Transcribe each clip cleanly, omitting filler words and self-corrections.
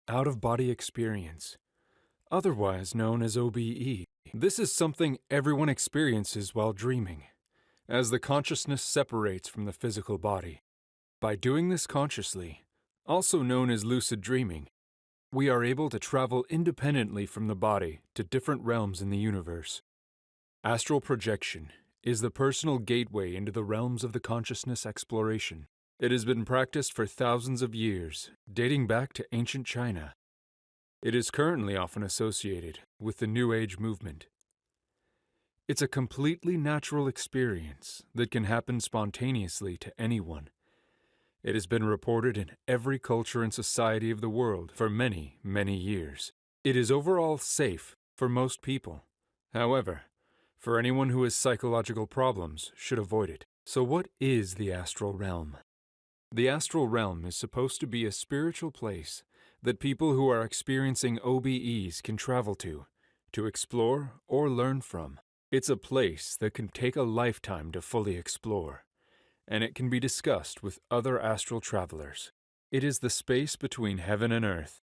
out-of-body experience, otherwise known as OBE. This is something everyone experiences while dreaming, as the consciousness separates from the physical body. By doing this consciously, also known as lucid dreaming, we are able to travel independently from the body to different realms in the universe. Astral projection is the personal gateway into the realms of the consciousness exploration. It has been practiced for thousands of years, dating back to ancient China. It is currently often associated with the New Age movement. It's a completely natural experience that can happen spontaneously to anyone. It has been reported in every culture and society of the world for many, many years. It is overall safe for most people. However, for anyone who has psychological problems, should avoid it. So what is the astral realm? The astral realm is supposed to be a spiritual place that people who are experiencing OBEs can travel to explore or learn from. It's a place that can take a lifetime to fully explore, and it can be discussed with other astral travelers. It is the space between heaven and earth,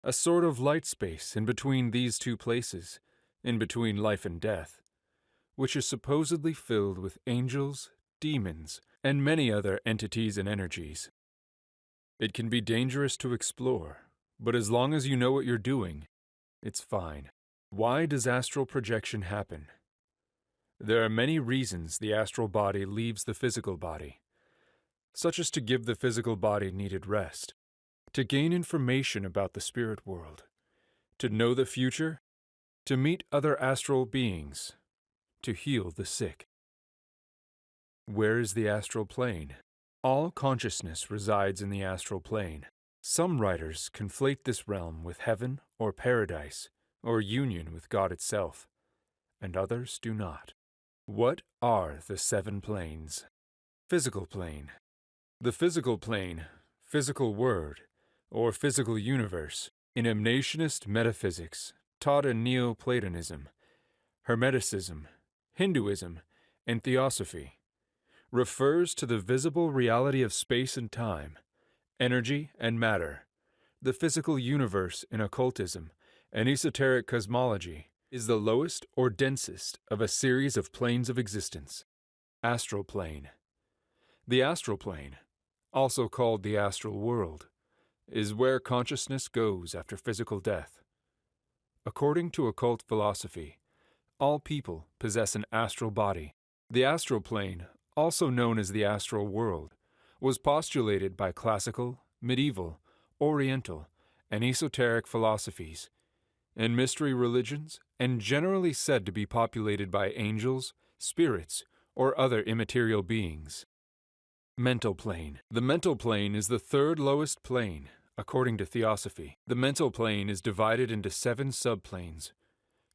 a sort of light space in between these two places, in between life and death, which is supposedly filled with angels, demons, and many other entities and energies. It can be dangerous to explore, but as long as you know what you're doing, it's fine. Why does astral projection happen? There are many reasons the astral body leaves the physical body, such as to give the physical body needed rest, to gain information about the spirit world, to know the future, to meet other astral beings, to heal the sick. Where is the astral plane? All consciousness resides in the astral plane. Some writers conflate this realm with heaven or paradise or union with God itself, and others do not. What are the 7 planes? Physical plane. The physical plane, physical word, or physical universe, in emnationist metaphysics, taught in Neoplatonism, Hermeticism, Hinduism, and Theosophy, refers to the visible reality of space and time, energy and matter. The physical universe in occultism and esoteric cosmology is the lowest or densest of a series of planes of existence. Astral plane. The astral plane, also called the astral world, is where consciousness goes after physical death. According to occult philosophy, all people possess an astral body. The astral plane, also known as the astral world, was postulated by classical, medieval, oriental, and esoteric philosophies, and mystery religions, and generally said to be populated by angels, spirits, or other immaterial beings. Mental plane. The mental plane is the 3rd lowest plane, according to Theosophy. The mental plane is divided into 7 subplanes.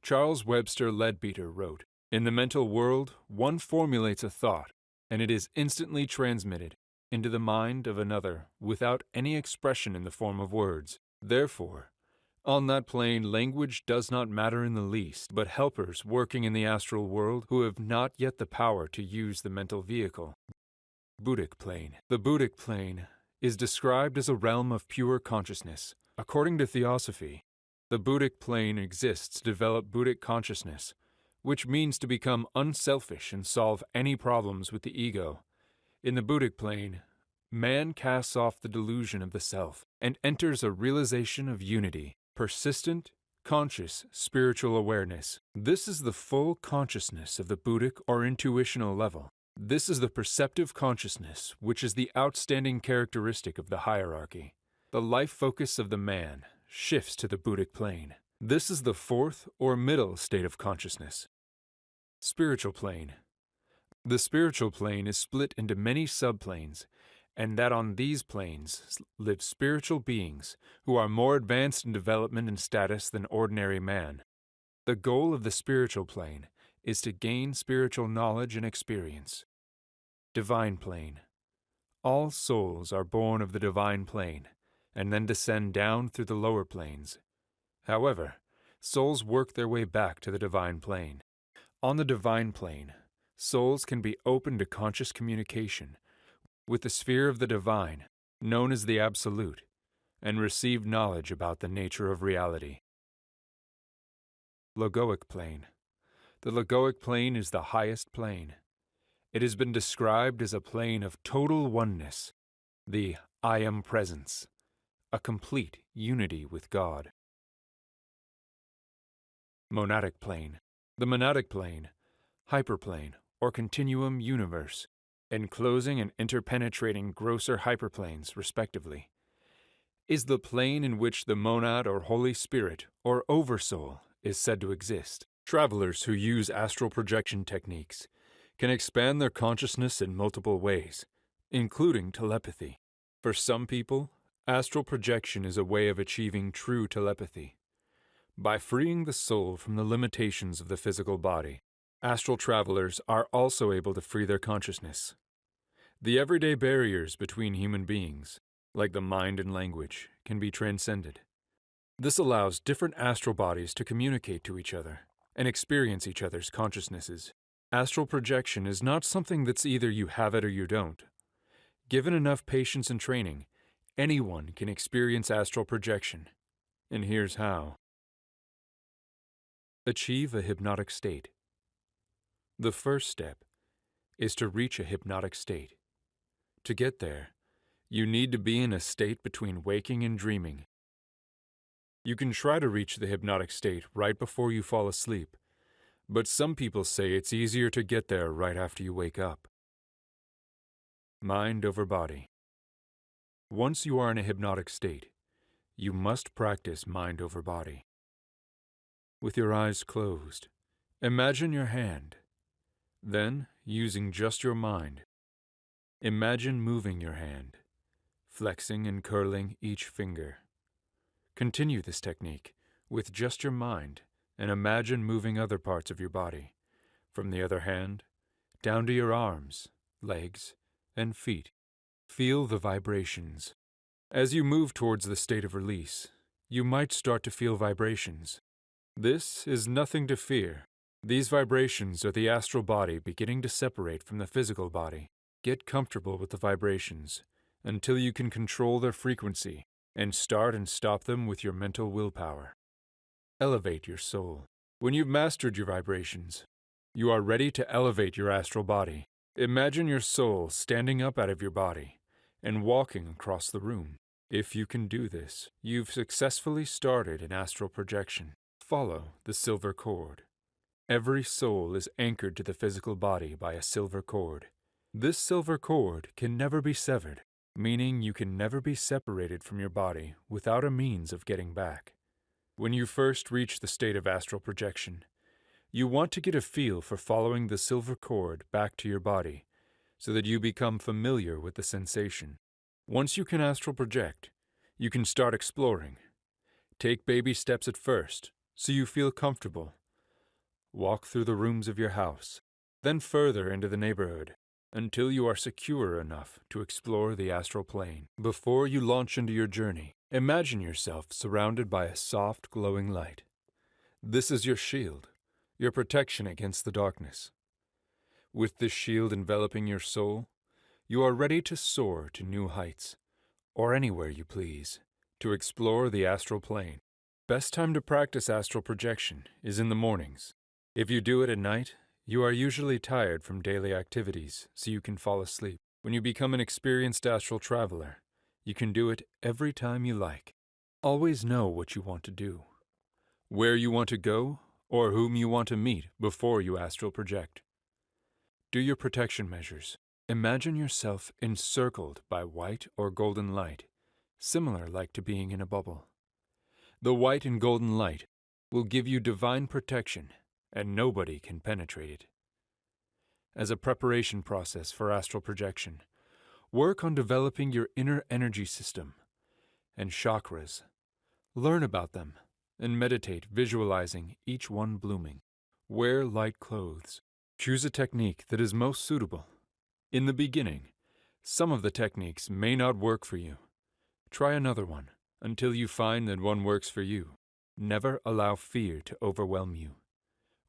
Charles Webster Leadbeater wrote, "In the mental world, one formulates a thought, and it is instantly transmitted into the mind of another without any expression in the form of words. Therefore, on that plane, language does not matter in the least, but helpers working in the astral world who have not yet the power to use the mental vehicle." Buddhic plane. The Buddhic plane is described as a realm of pure consciousness. According to Theosophy, the Buddhic plane exists to develop Buddhic consciousness, which means to become unselfish and solve any problems with the ego. In the Buddhic plane, man casts off the delusion of the self and enters a realization of unity, persistent, conscious spiritual awareness. This is the full consciousness of the Buddhic or intuitional level. This is the perceptive consciousness, which is the outstanding characteristic of the hierarchy. The life focus of the man shifts to the Buddhic plane. This is the 4th or middle state of consciousness. Spiritual plane. The spiritual plane is split into many subplanes, and that on these planes live spiritual beings who are more advanced in development and status than ordinary man. The goal of the spiritual plane is to gain spiritual knowledge and experience. Divine plane. All souls are born of the divine plane and then descend down through the lower planes. However, souls work their way back to the divine plane. On the divine plane, souls can be open to conscious communication with the sphere of the divine, known as the Absolute, and receive knowledge about the nature of reality. Logoic plane. The logoic plane is the highest plane. It has been described as a plane of total oneness, the I Am Presence, a complete unity with God. Monadic plane. The monadic plane, hyperplane, or continuum universe, enclosing and interpenetrating grosser hyperplanes, respectively, is the plane in which the monad or Holy Spirit or Oversoul is said to exist. Travelers who use astral projection techniques can expand their consciousness in multiple ways, including telepathy. For some people, astral projection is a way of achieving true telepathy. By freeing the soul from the limitations of the physical body, astral travelers are also able to free their consciousness. The everyday barriers between human beings, like the mind and language, can be transcended. This allows different astral bodies to communicate to each other and experience each other's consciousnesses. Astral projection is not something that's either you have it or you don't. Given enough patience and training, anyone can experience astral projection. And here's how. Achieve a hypnotic state. The first step is to reach a hypnotic state. To get there, you need to be in a state between waking and dreaming. You can try to reach the hypnotic state right before you fall asleep, but some people say it's easier to get there right after you wake up. Mind over body. Once you are in a hypnotic state, you must practice mind over body. With your eyes closed, imagine your hand. Then, using just your mind, imagine moving your hand, flexing and curling each finger. Continue this technique with just your mind and imagine moving other parts of your body, from the other hand, down to your arms, legs, and feet. Feel the vibrations. As you move towards the state of release, you might start to feel vibrations. This is nothing to fear. These vibrations are the astral body beginning to separate from the physical body. Get comfortable with the vibrations until you can control their frequency and start and stop them with your mental willpower. Elevate your soul. When you've mastered your vibrations, you are ready to elevate your astral body. Imagine your soul standing up out of your body and walking across the room. If you can do this, you've successfully started an astral projection. Follow the silver cord. Every soul is anchored to the physical body by a silver cord. This silver cord can never be severed, meaning you can never be separated from your body without a means of getting back. When you first reach the state of astral projection, you want to get a feel for following the silver cord back to your body so that you become familiar with the sensation. Once you can astral project, you can start exploring. Take baby steps at first so you feel comfortable. Walk through the rooms of your house, then further into the neighborhood, until you are secure enough to explore the astral plane. Before you launch into your journey, imagine yourself surrounded by a soft, glowing light. This is your shield, your protection against the darkness. With this shield enveloping your soul, you are ready to soar to new heights, or anywhere you please, to explore the astral plane. Best time to practice astral projection is in the mornings. If you do it at night, you are usually tired from daily activities, so you can fall asleep. When you become an experienced astral traveler, you can do it every time you like. Always know what you want to do, where you want to go, or whom you want to meet before you astral project. Do your protection measures. Imagine yourself encircled by white or golden light, similar like to being in a bubble. The white and golden light will give you divine protection, and nobody can penetrate it. As a preparation process for astral projection, work on developing your inner energy system and chakras. Learn about them and meditate visualizing each one blooming. Wear light clothes. Choose a technique that is most suitable. In the beginning, some of the techniques may not work for you. Try another one until you find that one works for you. Never allow fear to overwhelm you.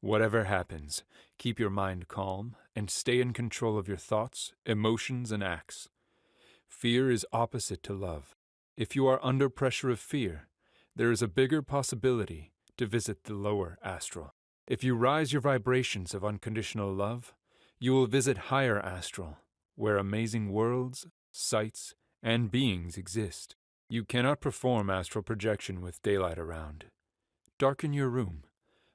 Whatever happens, keep your mind calm and stay in control of your thoughts, emotions, and acts. Fear is opposite to love. If you are under pressure of fear, there is a bigger possibility to visit the lower astral. If you rise your vibrations of unconditional love, you will visit higher astral, where amazing worlds, sights, and beings exist. You cannot perform astral projection with daylight around. Darken your room,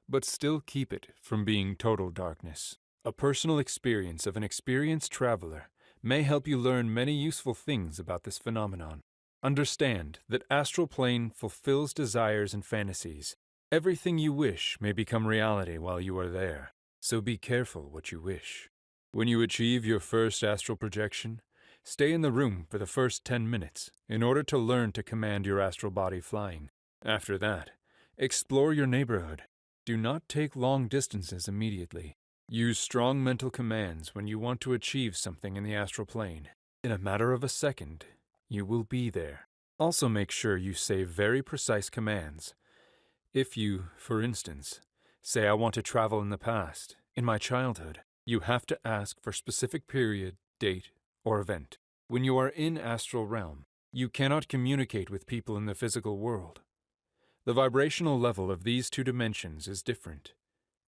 but still keep it from being total darkness. A personal experience of an experienced traveler may help you learn many useful things about this phenomenon. Understand that astral plane fulfills desires and fantasies. Everything you wish may become reality while you are there, so be careful what you wish. When you achieve your first astral projection, stay in the room for the first 10 minutes in order to learn to command your astral body flying. After that, explore your neighborhood. Do not take long distances immediately. Use strong mental commands when you want to achieve something in the astral plane. In a matter of a second, you will be there. Also make sure you say very precise commands. If you, for instance, say I want to travel in the past, in my childhood, you have to ask for specific period, date, or event. When you are in astral realm, you cannot communicate with people in the physical world. The vibrational level of these two dimensions is different.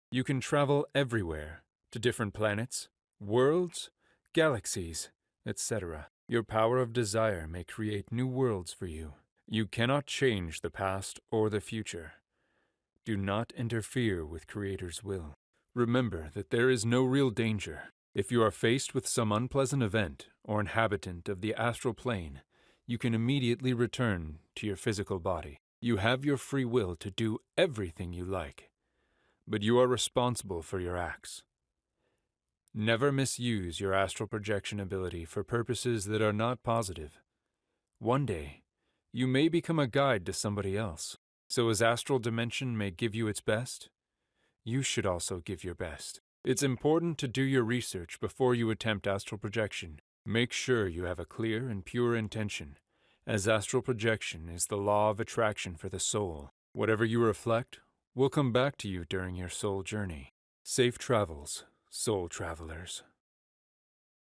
You can travel everywhere, to different planets, worlds, galaxies, etc. Your power of desire may create new worlds for you. You cannot change the past or the future. Do not interfere with Creator's will. Remember that there is no real danger. If you are faced with some unpleasant event or inhabitant of the astral plane, you can immediately return to your physical body. You have your free will to do everything you like, but you are responsible for your acts. Never misuse your astral projection ability for purposes that are not positive. One day, you may become a guide to somebody else. So as astral dimension may give you its best, you should also give your best. It's important to do your research before you attempt astral projection. Make sure you have a clear and pure intention, as astral projection is the law of attraction for the soul. Whatever you reflect will come back to you during your soul journey. Safe travels, soul travelers.